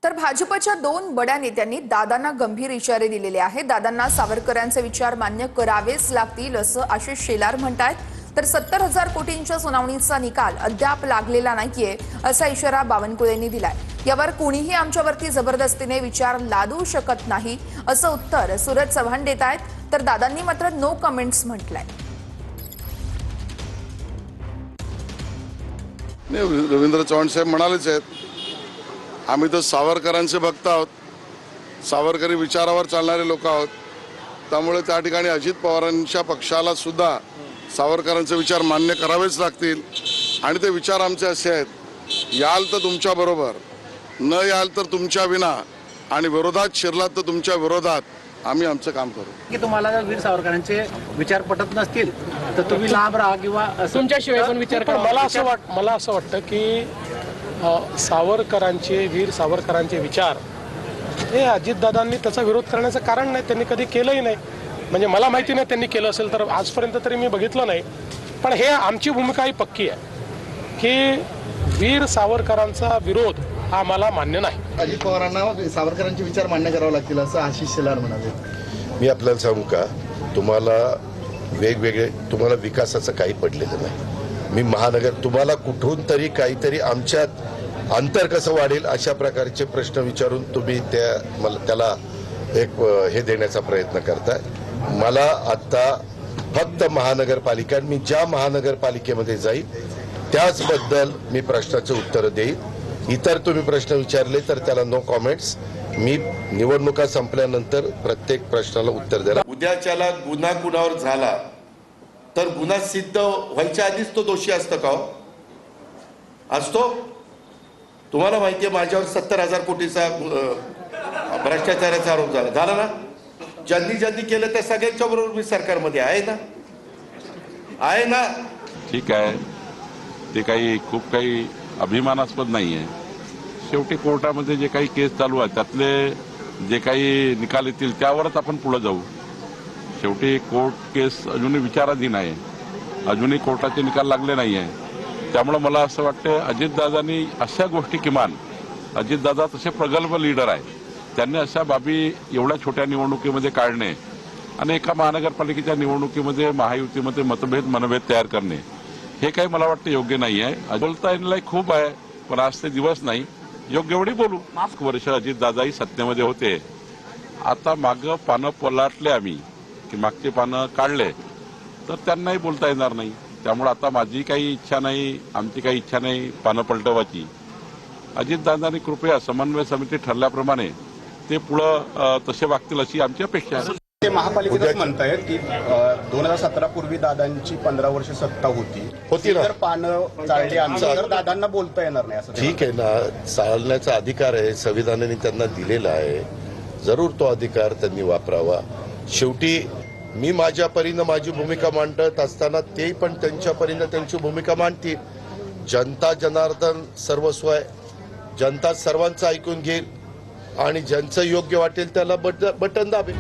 तर भाजपच्या दोन बड्या नेत्यांनी दादांना गंभीर इशारे दिलेले आहेत। दादांना सावरकरांचे विचार मान्य करावेच लागतील असं आशिष शेलार म्हणतात। तर 70,000 कोटींच्या सुनावणीचा निकाल अद्याप लागलेला नाहीये असा इशारा बावनकुळेंनी दिलाय। यावर कोणीही आमच्यावरती जबरदस्तीने विचार लादू शकत नाही असं उत्तर सूरज चव्हाण देत आहेत। तर दादांनी मात्र नो कमेंट्स म्हटलंय। रवींद्र चव्हाण साहेब म्हणालेच आहेत, आम्ही तर सावरकरांचे भक्त आहोत, सावरकरी विचारावर चालणारे लोक आहोत। त्यामुळे त्या ठिकाणी अजित पवारांच्या पक्षाला सुद्धा सावरकरांचे विचार मान्य करावेच लागतील आणि ते विचार आमचे असे आहेत, याल तर तुमच्या बरोबर, न याल तर तुमच्या विना आणि विरोधात शिरलात तर तुमच्या विरोधात आम्ही आमचं काम करू। की तुम्हाला जर वीर सावरकरांचे विचार पटत नसतील तर तुम्ही लांब राहा किंवा तुमच्याशिवाय पण विचार करा। मला असं वाटतं की सावरकरांचे वीर सावरकरांचे विचार हे अजितदादांनी त्याचा विरोध करण्याचं कारण नाही, त्यांनी कधी केलंही नाही। म्हणजे मला माहिती नाही त्यांनी केलं असेल तर, आजपर्यंत तरी मी बघितलं नाही। पण हे आमची भूमिका ही पक्की आहे की वीर सावरकरांचा विरोध हा मला मान्य नाही। अजित पवारांना सावरकरांचे विचार मान्य करावे लागतील असं आशिष शेलार म्हणाले। मी आपल्याला सांगू का, तुम्हाला विकासाचं काही पडलेलं नाही। मी महानगर तुम्हाला कुठून तरी काहीतरी आमच्यात अंतर कसं वाढेल अशा प्रकारचे प्रश्न विचारून तुम्ही त्याला एक हे देण्याचा प्रयत्न करताय। मला आता फक्त महानगरपालिका, मी ज्या महानगरपालिकेमध्ये जाईल त्याचबद्दल मी प्रश्नाचे उत्तर देईल। इतर तुम्ही प्रश्न विचारले तर त्याला नो कॉमेंट्स। मी निवडणुका संपल्यानंतर प्रत्येक प्रश्नाला उत्तर देणार। उद्याच्याला गुन्हा कुणावर झाला तर गुन्हा सिद्ध व्हायच्या आधीच तो दोषी असतो का? असतो? तुम्हाला माहिती आहे माझ्यावर 70,000 कोटीचा भ्रष्टाचाराचा आरोप झाला ना? ज्यांनी केलं त्या सगळ्यांच्या बरोबर मी सरकारमध्ये आहे ना। ठीक आहे, ते काही खूप काही अभिमानास्पद नाही आहे। शेवटी कोर्टामध्ये जे काही केस चालू आहे त्यातले जे काही निकाल येतील त्यावरच आपण पुढे जाऊ। शेवटी कोर्ट केस अजूनही विचाराधीन आहे, अजूनही कोर्टाचे निकाल लागले नाही आहे। त्यामुळे मला असं वाटतं अजितदादांनी अशा गोष्टी, किमान अजितदादा तसे प्रगल्भ लीडर आहे, त्यांनी अशा बाबी एवढ्या छोट्या निवडणुकीमध्ये काढणे आणि एका महानगरपालिकेच्या निवडणुकीमध्ये महायुतीमध्ये मनभेद तयार करणे हे काही मला वाटतं योग्य नाही आहे। बोलता येण्यालाही खूप आहे पण आज ते दिवस नाही, योग्य एवढी बोलू। 5 वर्ष अजितदादाही सत्तेमध्ये होते, आता मागं पानं पलटले आम्ही की मागचे पानं काढले तर त्यांनाही बोलता येणार नाही। त्यामुळे आता माझी काही इच्छा नाही, आमची काही इच्छा नाही पानं पलटवायची। अजितदादांनी कृपया समन्वय समिती ठरल्याप्रमाणे ते पुढं तसे वागतील अशी आमची अपेक्षा आहे। ते महापालिकेतच म्हणतायत की 2017 पूर्वी दादांची 15 वर्ष सत्ता होती ना, तर पानं चालली आमचं, तर दादांना बोलता येणार नाही असं। ठीक आहे ना, चालण्याचा अधिकार आहे, संविधानाने त्यांना दिलेला आहे, जरूर तो अधिकार त्यांनी वापरावा। शेवटी मी माझ्या परीनं माझी भूमिका मांडत असताना ते पण त्यांच्या परीनं त्यांची भूमिका मांडतील। जनता जनार्दन सर्वस्व आहे, जनता सर्वांचं ऐकून घेईल आणि ज्यांचं योग्य वाटेल त्याला बटन दाबेल।